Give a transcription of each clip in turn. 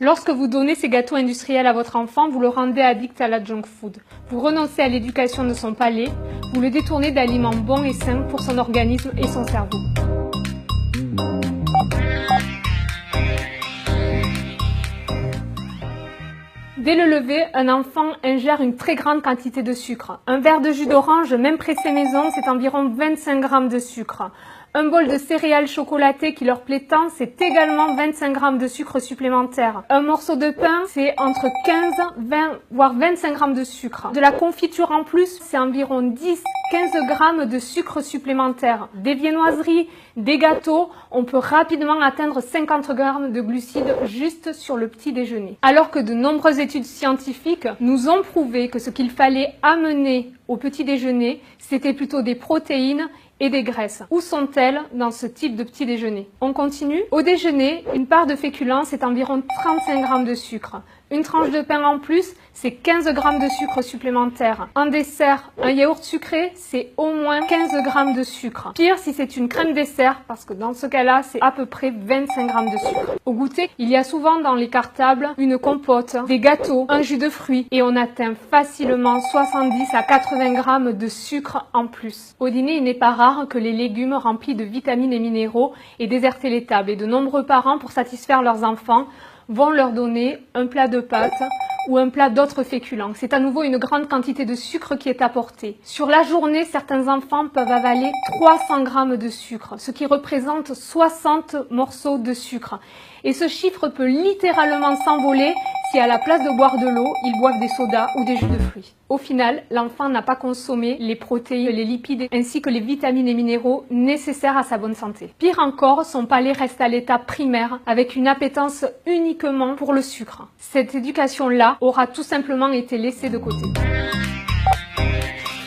Lorsque vous donnez ces gâteaux industriels à votre enfant, vous le rendez addict à la junk food. Vous renoncez à l'éducation de son palais, vous le détournez d'aliments bons et sains pour son organisme et son cerveau. Dès le lever, un enfant ingère une très grande quantité de sucre. Un verre de jus d'orange, même pressé maison, c'est environ 25 grammes de sucre. Un bol de céréales chocolatées qui leur plaît tant, c'est également 25 grammes de sucre supplémentaire. Un morceau de pain, c'est entre 15, 20, voire 25 grammes de sucre. De la confiture en plus, c'est environ 10, 15 grammes de sucre supplémentaire. Des viennoiseries, des gâteaux, on peut rapidement atteindre 50 grammes de glucides juste sur le petit déjeuner. Alors que de nombreuses études scientifiques nous ont prouvé que ce qu'il fallait amener au petit déjeuner, c'était plutôt des protéines et des graisses. Où sont-elles dans ce type de petit déjeuner? On continue. Au déjeuner, une part de féculents, c'est environ 35 grammes de sucre. Une tranche de pain en plus, c'est 15 grammes de sucre supplémentaire. En dessert, un yaourt sucré, c'est au moins 15 grammes de sucre. Pire si c'est une crème dessert, parce que dans ce cas-là, c'est à peu près 25 grammes de sucre. Au goûter, il y a souvent dans les cartables une compote, des gâteaux, un jus de fruits, et on atteint facilement 70 à 80 grammes de sucre en plus. Au dîner, il n'est pas rare que les légumes remplis de vitamines et minéraux aient déserté les tables, et de nombreux parents, pour satisfaire leurs enfants, vont leur donner un plat de pâtes ou un plat d'autres féculents. C'est à nouveau une grande quantité de sucre qui est apportée. Sur la journée, certains enfants peuvent avaler 300 grammes de sucre, ce qui représente 60 morceaux de sucre. Et ce chiffre peut littéralement s'envoler si à la place de boire de l'eau, ils boivent des sodas ou des jus de fruits. Au final, l'enfant n'a pas consommé les protéines, les lipides ainsi que les vitamines et minéraux nécessaires à sa bonne santé. Pire encore, son palais reste à l'état primaire avec une appétence uniquement pour le sucre. Cette éducation-là aura tout simplement été laissée de côté.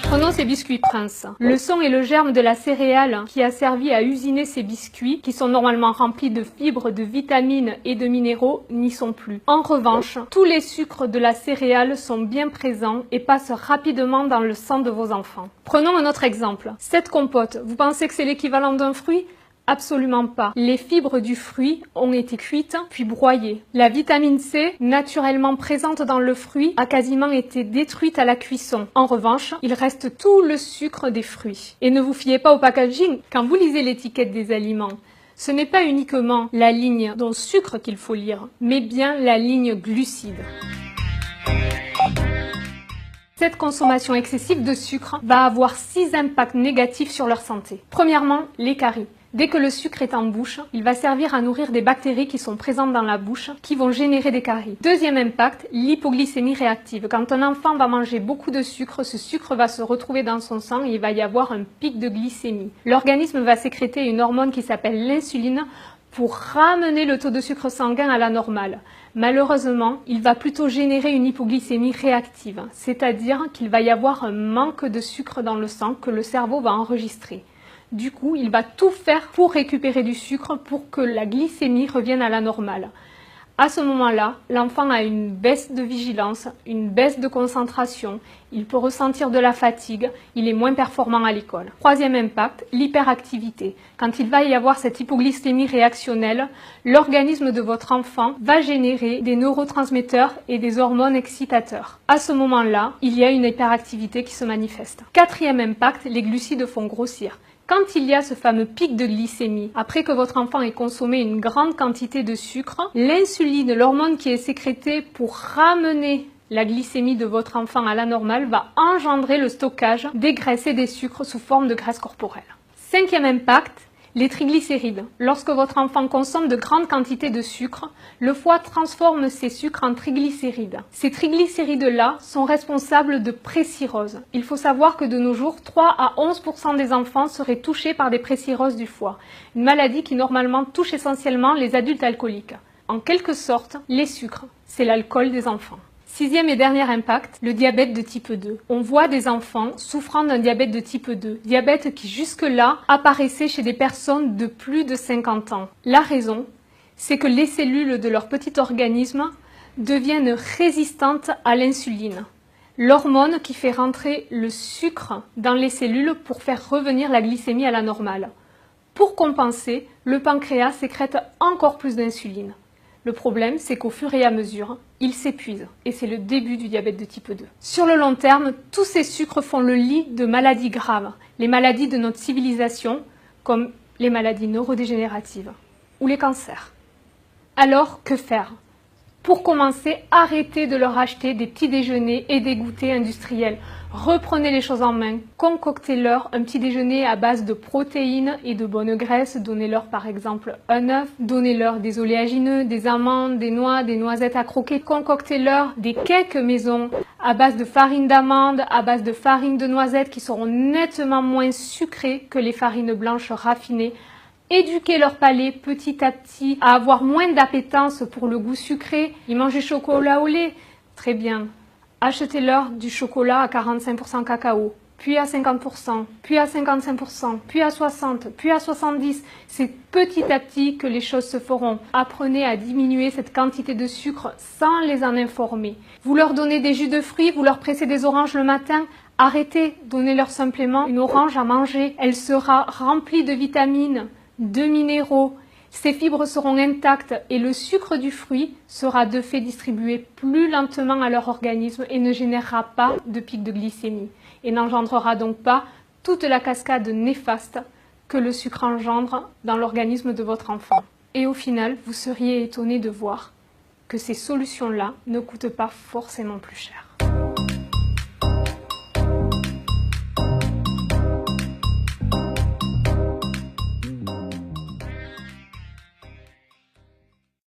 Prenons ces biscuits Prince. Le son et le germe de la céréale qui a servi à usiner ces biscuits, qui sont normalement remplis de fibres, de vitamines et de minéraux, n'y sont plus. En revanche, tous les sucres de la céréale sont bien présents et passent rapidement dans le sang de vos enfants. Prenons un autre exemple. Cette compote, vous pensez que c'est l'équivalent d'un fruit ? Absolument pas. Les fibres du fruit ont été cuites puis broyées. La vitamine C, naturellement présente dans le fruit, a quasiment été détruite à la cuisson. En revanche, il reste tout le sucre des fruits. Et ne vous fiez pas au packaging. Quand vous lisez l'étiquette des aliments, ce n'est pas uniquement la ligne dont sucre qu'il faut lire, mais bien la ligne glucides. Cette consommation excessive de sucre va avoir 6 impacts négatifs sur leur santé. Premièrement, les caries. Dès que le sucre est en bouche, il va servir à nourrir des bactéries qui sont présentes dans la bouche, qui vont générer des caries. Deuxième impact, l'hypoglycémie réactive. Quand un enfant va manger beaucoup de sucre, ce sucre va se retrouver dans son sang et il va y avoir un pic de glycémie. L'organisme va sécréter une hormone qui s'appelle l'insuline pour ramener le taux de sucre sanguin à la normale. Malheureusement, il va plutôt générer une hypoglycémie réactive, c'est-à-dire qu'il va y avoir un manque de sucre dans le sang que le cerveau va enregistrer. Du coup, il va tout faire pour récupérer du sucre pour que la glycémie revienne à la normale. À ce moment-là, l'enfant a une baisse de vigilance, une baisse de concentration, il peut ressentir de la fatigue, il est moins performant à l'école. Troisième impact, l'hyperactivité. Quand il va y avoir cette hypoglycémie réactionnelle, l'organisme de votre enfant va générer des neurotransmetteurs et des hormones excitateurs. À ce moment-là, il y a une hyperactivité qui se manifeste. Quatrième impact, les glucides font grossir. Quand il y a ce fameux pic de glycémie, après que votre enfant ait consommé une grande quantité de sucre, l'insuline, l'hormone qui est sécrétée pour ramener la glycémie de votre enfant à la normale, va engendrer le stockage des graisses et des sucres sous forme de graisse corporelle. Cinquième impact, les triglycérides. Lorsque votre enfant consomme de grandes quantités de sucre, le foie transforme ces sucres en triglycérides. Ces triglycérides-là sont responsables de précirrhose. Il faut savoir que de nos jours, 3 à 11% des enfants seraient touchés par des précirrhoses du foie, une maladie qui normalement touche essentiellement les adultes alcooliques. En quelque sorte, les sucres, c'est l'alcool des enfants. Sixième et dernier impact, le diabète de type 2. On voit des enfants souffrant d'un diabète de type 2, diabète qui jusque-là apparaissait chez des personnes de plus de 50 ans. La raison, c'est que les cellules de leur petit organisme deviennent résistantes à l'insuline, l'hormone qui fait rentrer le sucre dans les cellules pour faire revenir la glycémie à la normale. Pour compenser, le pancréas sécrète encore plus d'insuline. Le problème, c'est qu'au fur et à mesure, ils s'épuisent et c'est le début du diabète de type 2. Sur le long terme, tous ces sucres font le lit de maladies graves, les maladies de notre civilisation, comme les maladies neurodégénératives ou les cancers. Alors, que faire? Pour commencer, arrêtez de leur acheter des petits déjeuners et des goûters industriels. Reprenez les choses en main. Concoctez-leur un petit déjeuner à base de protéines et de bonnes graisses. Donnez-leur par exemple un œuf. Donnez-leur des oléagineux, des amandes, des noix, des noisettes à croquer. Concoctez-leur des cakes maison à base de farine d'amande, à base de farine de noisettes qui seront nettement moins sucrées que les farines blanches raffinées. Éduquer leur palais petit à petit à avoir moins d'appétence pour le goût sucré. Ils mangent du chocolat au lait. Très bien. Achetez-leur du chocolat à 45% cacao, puis à 50%, puis à 55%, puis à 60%, puis à 70%. C'est petit à petit que les choses se feront. Apprenez à diminuer cette quantité de sucre sans les en informer. Vous leur donnez des jus de fruits, vous leur pressez des oranges le matin. Arrêtez, donnez-leur simplement une orange à manger. Elle sera remplie de vitamines, de minéraux, ces fibres seront intactes et le sucre du fruit sera de fait distribué plus lentement à leur organisme et ne générera pas de pic de glycémie et n'engendrera donc pas toute la cascade néfaste que le sucre engendre dans l'organisme de votre enfant. Et au final, vous seriez étonné de voir que ces solutions-là ne coûtent pas forcément plus cher.